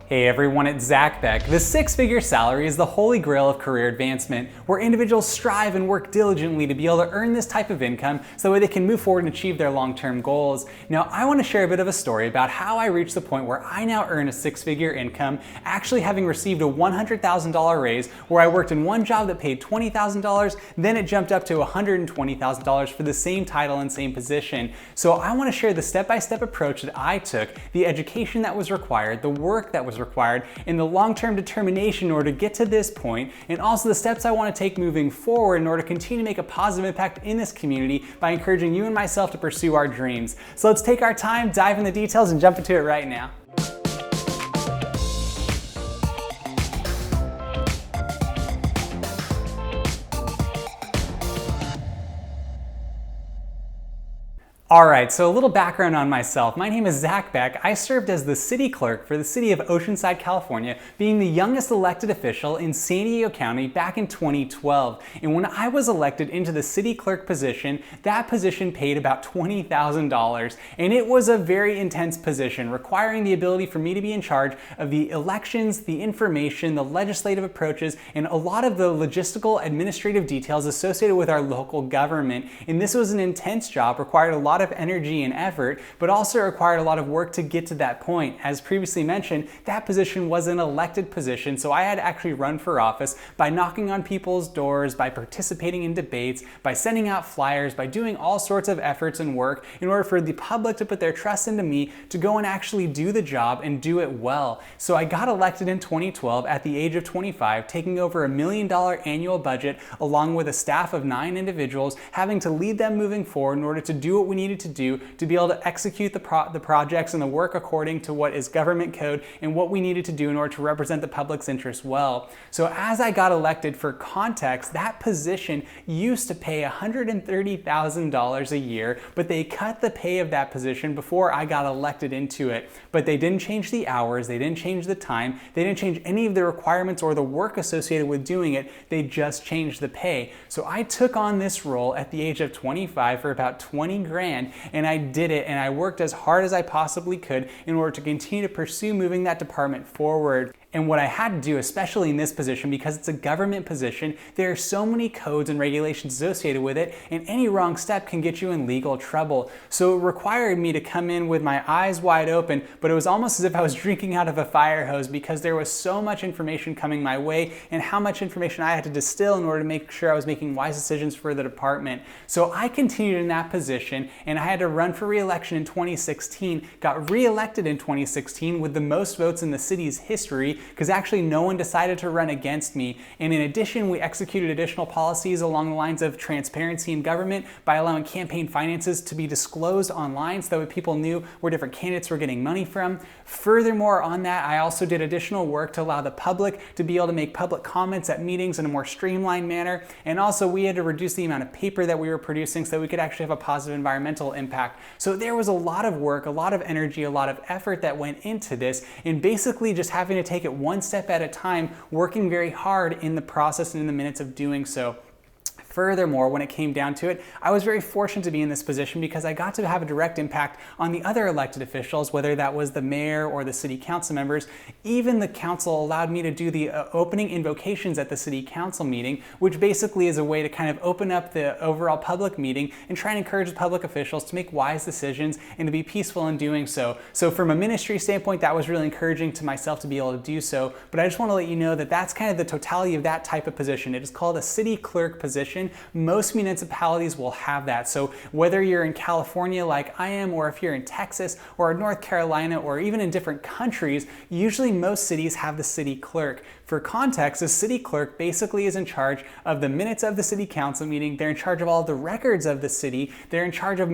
Hey everyone, it's Zack Beck. The six-figure salary is the holy grail of career advancement, where individuals strive and work diligently to be able to earn this type of income so that way they can move forward and achieve their long-term goals. Now, I want to share a bit of a story about how I reached the point where I now earn a six-figure income, actually having received a $100,000 raise where I worked in one job that paid $20,000, then it jumped up to $120,000 for the same title and same position. So I want to share the step-by-step approach that I took, the education that was required, the work that was required, and the long-term determination in order to get to this point, and also the steps I want to take moving forward in order to continue to make a positive impact in this community by encouraging you and myself to pursue our dreams. So let's take our time, dive into the details, and jump into it right now. Alright, so a little background on myself. My name is Zack Beck. I served as the city clerk for the city of Oceanside, California, being the youngest elected official in San Diego County back in 2012. And when I was elected into the city clerk position, that position paid about $20,000. And it was a very intense position, requiring the ability for me to be in charge of the elections, the information, the legislative approaches, and a lot of the logistical administrative details associated with our local government. And this was an intense job, required a lot of energy and effort, but also required a lot of work to get to that point. As previously mentioned, that position was an elected position, so I had to actually run for office by knocking on people's doors, by participating in debates, by sending out flyers, by doing all sorts of efforts and work in order for the public to put their trust into me to go and actually do the job and do it well. So I got elected in 2012 at the age of 25, taking over $1 million annual budget along with a staff of 9 individuals, having to lead them moving forward in order to do what we needed to do to be able to execute the projects and the work according to what is government code and what we needed to do in order to represent the public's interest well. So as I got elected, for context, that position used to pay $130,000 a year, but they cut the pay of that position before I got elected into it. But they didn't change the hours, they didn't change the time, they didn't change any of the requirements or the work associated with doing it, they just changed the pay. So I took on this role at the age of 25 for about 20 grand, and I did it, and I worked as hard as I possibly could in order to continue to pursue moving that department forward. And what I had to do, especially in this position, because it's a government position, there are so many codes and regulations associated with it, and any wrong step can get you in legal trouble. So it required me to come in with my eyes wide open, but it was almost as if I was drinking out of a fire hose because there was so much information coming my way and how much information I had to distill in order to make sure I was making wise decisions for the department. So I continued in that position, and I had to run for re-election in 2016, got re-elected in 2016 with the most votes in the city's history, because actually no one decided to run against me. And in addition, we executed additional policies along the lines of transparency in government by allowing campaign finances to be disclosed online so that people knew where different candidates were getting money from. Furthermore, on that, I also did additional work to allow the public to be able to make public comments at meetings in a more streamlined manner. And also we had to reduce the amount of paper that we were producing so that we could actually have a positive environmental impact. So there was a lot of work, a lot of energy, a lot of effort that went into this, and basically just having to take it one step at a time, working very hard in the process and in the minutes of doing so. Furthermore, when it came down to it, I was very fortunate to be in this position because I got to have a direct impact on the other elected officials, whether that was the mayor or the city council members. Even the council allowed me to do the opening invocations at the city council meeting, which basically is a way to kind of open up the overall public meeting and try and encourage public officials to make wise decisions and to be peaceful in doing so. So from a ministry standpoint, that was really encouraging to myself to be able to do so. But I just want to let you know that that's kind of the totality of that type of position. It is called a city clerk position. Most municipalities will have that. So whether you're in California like I am, or if you're in Texas or North Carolina, or even in different countries, usually most cities have the city clerk. For context, the city clerk basically is in charge of the minutes of the city council meeting. They're in charge of all the records of the city. They're in charge of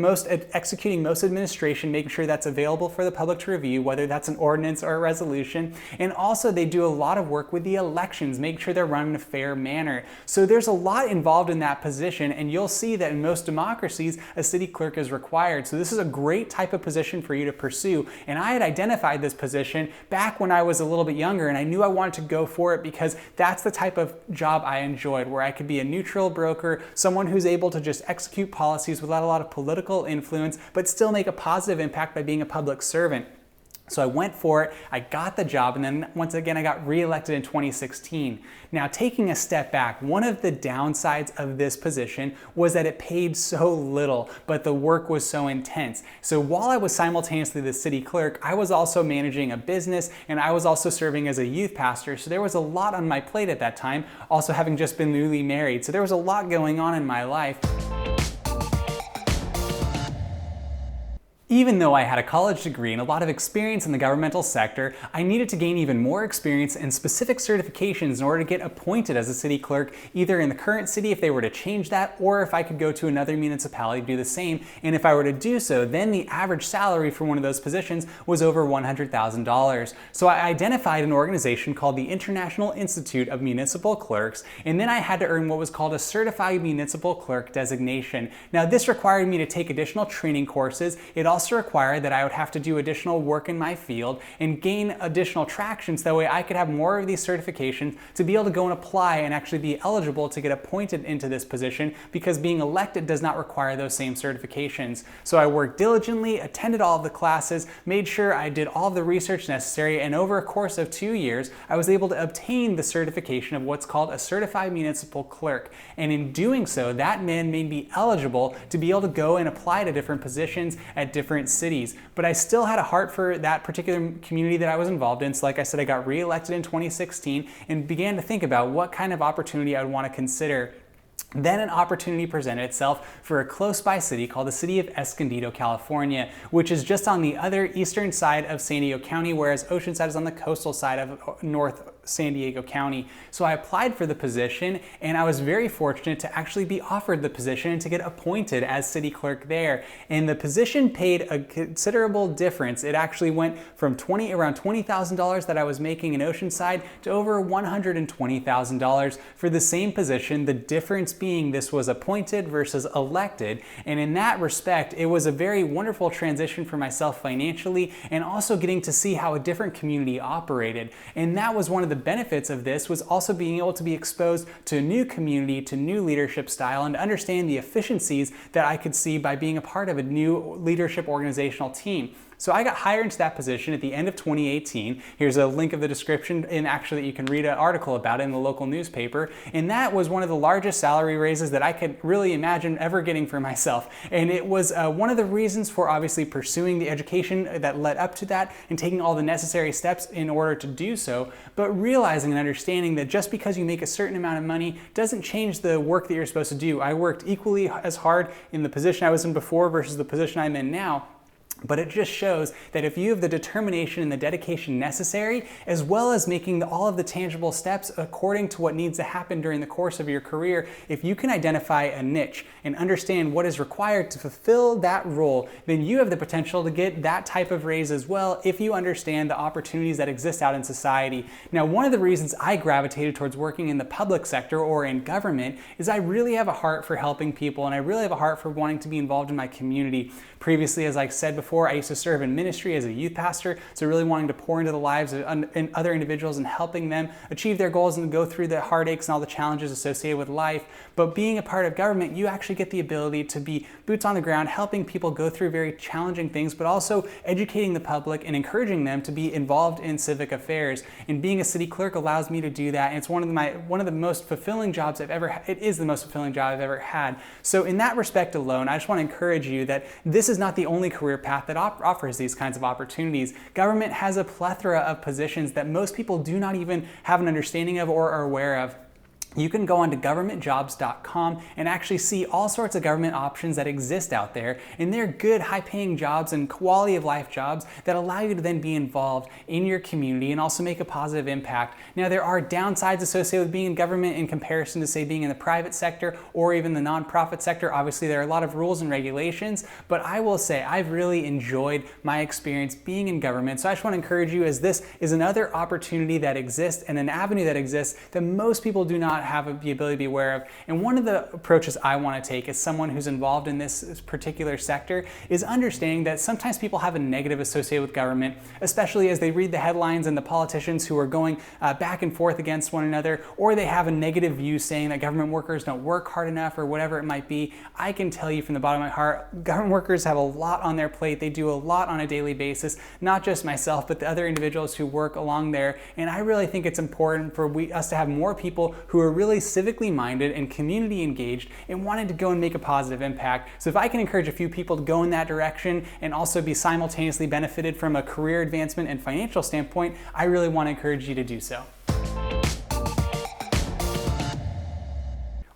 executing most administration, making sure that's available for the public to review, whether that's an ordinance or a resolution. And also they do a lot of work with the elections, make sure they're run in a fair manner. So there's a lot involved in that position, and you'll see that in most democracies, a city clerk is required. So this is a great type of position for you to pursue. And I had identified this position back when I was a little bit younger, and I knew I wanted to go for it because that's the type of job I enjoyed, where I could be a neutral broker, someone who's able to just execute policies without a lot of political influence, but still make a positive impact by being a public servant. So I went for it, I got the job, and then once again I got reelected in 2016. Now, taking a step back, one of the downsides of this position was that it paid so little, but the work was so intense. So while I was simultaneously the city clerk, I was also managing a business, and I was also serving as a youth pastor. So there was a lot on my plate at that time, also having just been newly married. So there was a lot going on in my life. Even though I had a college degree and a lot of experience in the governmental sector, I needed to gain even more experience and specific certifications in order to get appointed as a city clerk, either in the current city if they were to change that, or if I could go to another municipality to do the same. And if I were to do so, then the average salary for one of those positions was over $100,000. So I identified an organization called the International Institute of Municipal Clerks, and then I had to earn what was called a Certified Municipal Clerk designation. Now, this required me to take additional training courses. It also required that I would have to do additional work in my field and gain additional traction, so that way I could have more of these certifications to be able to go and apply and actually be eligible to get appointed into this position, because being elected does not require those same certifications. So I worked diligently, attended all of the classes, made sure I did all of the research necessary, and over a course of 2 years, I was able to obtain the certification of what's called a Certified Municipal Clerk. And in doing so, that made me eligible to be able to go and apply to different positions at different cities. But I still had a heart for that particular community that I was involved in. So like I said, I got reelected in 2016 and began to think about what kind of opportunity I would want to consider. Then an opportunity presented itself for a close by city called the city of Escondido, California, which is just on the other eastern side of San Diego County, whereas Oceanside is on the coastal side of North San Diego County. So I applied for the position, and I was very fortunate to actually be offered the position and to get appointed as city clerk there. And the position paid a considerable difference. It actually went from around $20,000 that I was making in Oceanside to over $120,000 for the same position. The difference being this was appointed versus elected. And in that respect, it was a very wonderful transition for myself financially, and also getting to see how a different community operated. And that was one of the benefits of this, was also being able to be exposed to a new community, to new leadership style, and to understand the efficiencies that I could see by being a part of a new leadership organizational team. So I got hired into that position at the end of 2018. Here's a link of the description, and actually you can read an article about it in the local newspaper. And that was one of the largest salary raises that I could really imagine ever getting for myself. And it was one of the reasons for obviously pursuing the education that led up to that and taking all the necessary steps in order to do so, but realizing and understanding that just because you make a certain amount of money doesn't change the work that you're supposed to do. I worked equally as hard in the position I was in before versus the position I'm in now. But it just shows that if you have the determination and the dedication necessary, as well as making all of the tangible steps according to what needs to happen during the course of your career, if you can identify a niche and understand what is required to fulfill that role, then you have the potential to get that type of raise as well, if you understand the opportunities that exist out in society. Now, one of the reasons I gravitated towards working in the public sector or in government is I really have a heart for helping people, and I really have a heart for wanting to be involved in my community. Previously, as I said before, I used to serve in ministry as a youth pastor, so really wanting to pour into the lives of other individuals and helping them achieve their goals and go through the heartaches and all the challenges associated with life. But being a part of government, you actually get the ability to be boots on the ground, helping people go through very challenging things, but also educating the public and encouraging them to be involved in civic affairs. And being a city clerk allows me to do that. And it's one of the most fulfilling jobs I've ever had. It is the most fulfilling job I've ever had. So in that respect alone, I just want to encourage you that this is not the only career path that offers these kinds of opportunities. Government has a plethora of positions that most people do not even have an understanding of or are aware of. You can go onto governmentjobs.com and actually see all sorts of government options that exist out there, and they're good, high-paying jobs and quality of life jobs that allow you to then be involved in your community and also make a positive impact. Now, there are downsides associated with being in government in comparison to, say, being in the private sector or even the nonprofit sector. Obviously, there are a lot of rules and regulations, but I will say I've really enjoyed my experience being in government. So I just want to encourage you, as this is another opportunity that exists and an avenue that exists that most people do not not have the ability to be aware of. And one of the approaches I want to take as someone who's involved in this particular sector is understanding that sometimes people have a negative associated with government, especially as they read the headlines and the politicians who are going back and forth against one another, or they have a negative view saying that government workers don't work hard enough or whatever it might be. I can tell you from the bottom of my heart, government workers have a lot on their plate. They do a lot on a daily basis, not just myself, but the other individuals who work along there. And I really think it's important for us to have more people who are really civically minded and community engaged and wanting to go and make a positive impact. So if I can encourage a few people to go in that direction and also be simultaneously benefited from a career advancement and financial standpoint, I really want to encourage you to do so.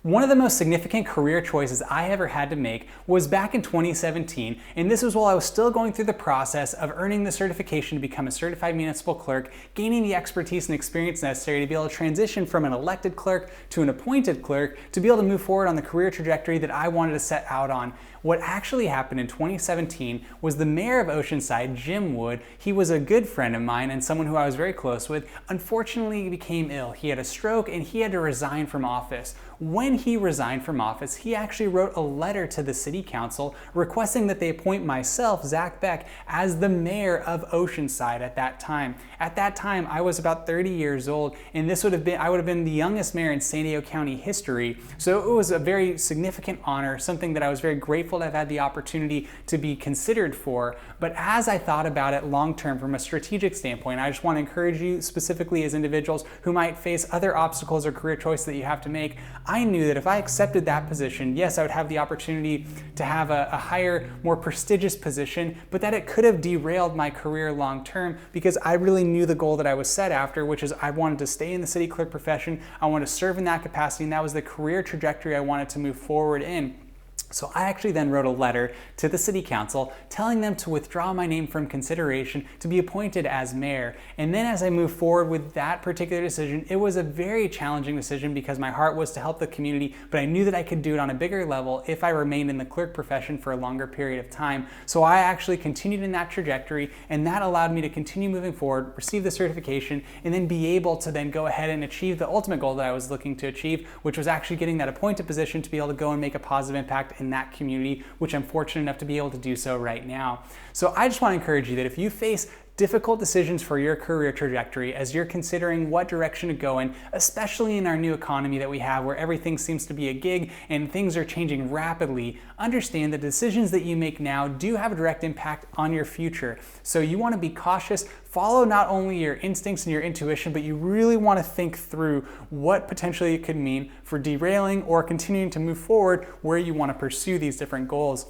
One of the most significant career choices I ever had to make was back in 2017, and this was while I was still going through the process of earning the certification to become a certified municipal clerk, gaining the expertise and experience necessary to be able to transition from an elected clerk to an appointed clerk to be able to move forward on the career trajectory that I wanted to set out on. What actually happened in 2017 was the mayor of Oceanside, Jim Wood, he was a good friend of mine and someone who I was very close with, unfortunately became ill. He had a stroke and he had to resign from office. When he resigned from office, he actually wrote a letter to the city council requesting that they appoint myself, Zack Beck, as the mayor of Oceanside at that time. At that time, I was about 30 years old, and I would have been the youngest mayor in San Diego County history. So it was a very significant honor, something that I was very grateful to have had the opportunity to be considered for. But as I thought about it long term from a strategic standpoint, I just want to encourage you specifically as individuals who might face other obstacles or career choices that you have to make. I knew that if I accepted that position, yes, I would have the opportunity to have a higher, more prestigious position, but that it could have derailed my career long term because I really knew the goal that I was set after, which is I wanted to stay in the city clerk profession. I wanted to serve in that capacity, and that was the career trajectory I wanted to move forward in. So I actually then wrote a letter to the city council telling them to withdraw my name from consideration to be appointed as mayor. And then as I moved forward with that particular decision, it was a very challenging decision because my heart was to help the community, but I knew that I could do it on a bigger level if I remained in the clerk profession for a longer period of time. So I actually continued in that trajectory, and that allowed me to continue moving forward, receive the certification, and then be able to then go ahead and achieve the ultimate goal that I was looking to achieve, which was actually getting that appointed position to be able to go and make a positive impact in that community, which I'm fortunate enough to be able to do so right now. So I just want to encourage you that if you face difficult decisions for your career trajectory as you're considering what direction to go in, especially in our new economy that we have where everything seems to be a gig and things are changing rapidly, understand the decisions that you make now do have a direct impact on your future. So you want to be cautious, follow not only your instincts and your intuition, but you really want to think through what potentially it could mean for derailing or continuing to move forward where you want to pursue these different goals.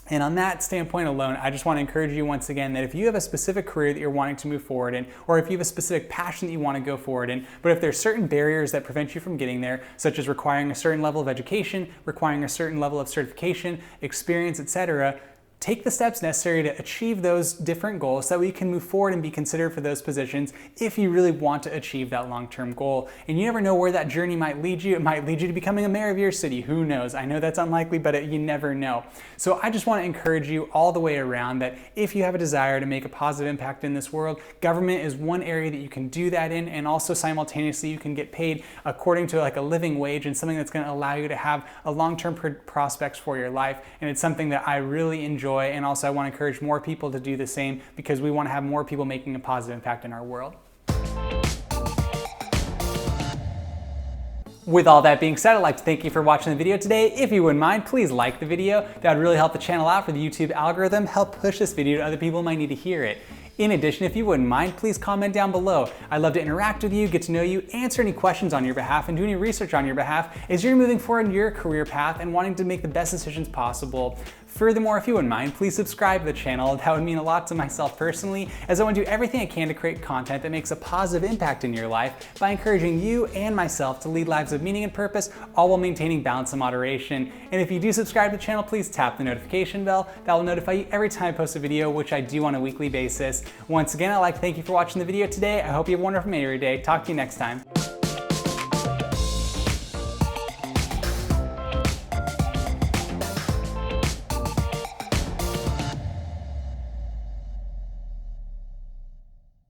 And on that standpoint alone, I just want to encourage you once again that if you have a specific career that you're wanting to move forward in, or if you have a specific passion that you want to go forward in, but if there's certain barriers that prevent you from getting there, such as requiring a certain level of education, requiring a certain level of certification, experience, etc., take the steps necessary to achieve those different goals so that we can move forward and be considered for those positions if you really want to achieve that long-term goal. And you never know where that journey might lead you. It might lead you to becoming a mayor of your city. Who knows? I know that's unlikely, but you never know. So I just want to encourage you all the way around that if you have a desire to make a positive impact in this world, government is one area that you can do that in, and also simultaneously you can get paid according to like a living wage and something that's going to allow you to have a long-term prospects for your life. And it's something that I really enjoy. And also I want to encourage more people to do the same because we want to have more people making a positive impact in our world. With all that being said, I'd like to thank you for watching the video today. If you wouldn't mind, please like the video. That would really help the channel out for the YouTube algorithm, help push this video to other people who might need to hear it. In addition, if you wouldn't mind, please comment down below. I'd love to interact with you, get to know you, answer any questions on your behalf, and do any research on your behalf as you're moving forward in your career path and wanting to make the best decisions possible. Furthermore, if you wouldn't mind, please subscribe to the channel. That would mean a lot to myself personally, as I want to do everything I can to create content that makes a positive impact in your life by encouraging you and myself to lead lives of meaning and purpose, all while maintaining balance and moderation. And if you do subscribe to the channel, please tap the notification bell. That will notify you every time I post a video, which I do on a weekly basis. Once again, I'd like to thank you for watching the video today. I hope you have a wonderful day. Talk to you next time.